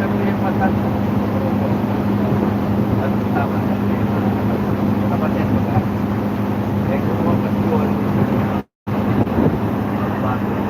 Sabi ko yung mata. At tama. Kapatid ko ka. Eh, kung mga yun, bago.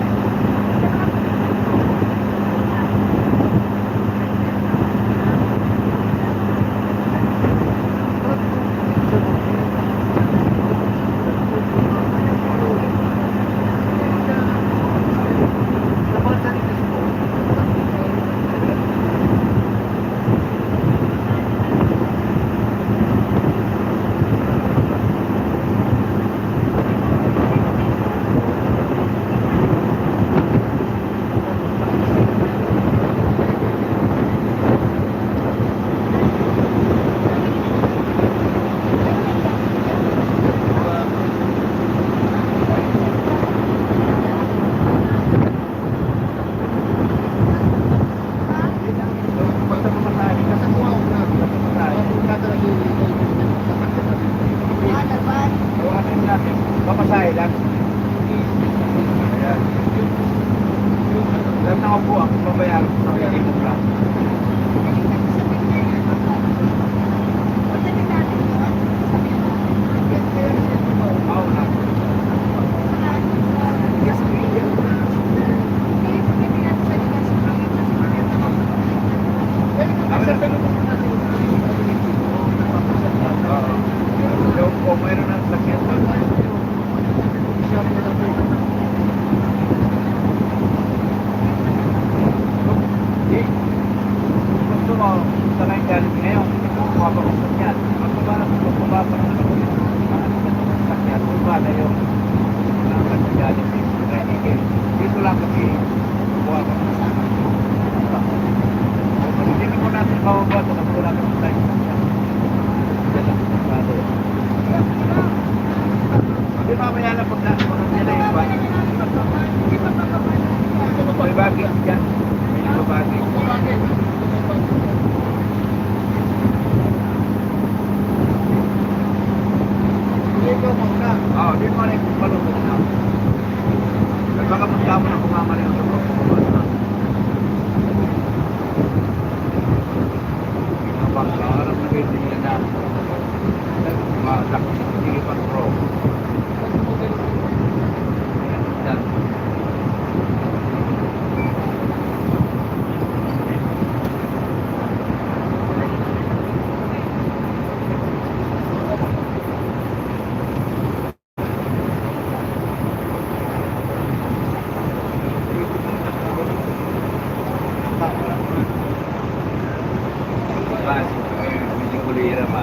Papasahe lang. Ayan. Lahat na ako po ang babayaran sa pinimog lang. Oo na. Kung mayroon ng sakyan gusto mo sa kayo galing ngayon kumabak ang sakyan magbaba pa ng sakyan kumabak na yung galing dito lang kasi kumabak ang sakyan hindi mo natin mababa ito kasi wala ka ng time hindi mamaya na pag nila yung bag may bagay dyan may bagay oo, di mo rin malungkot na baka punta mo na kumamali ang lubos ang pagkaharap na kayo nila na masak sige pa pro yan medyo kulira pa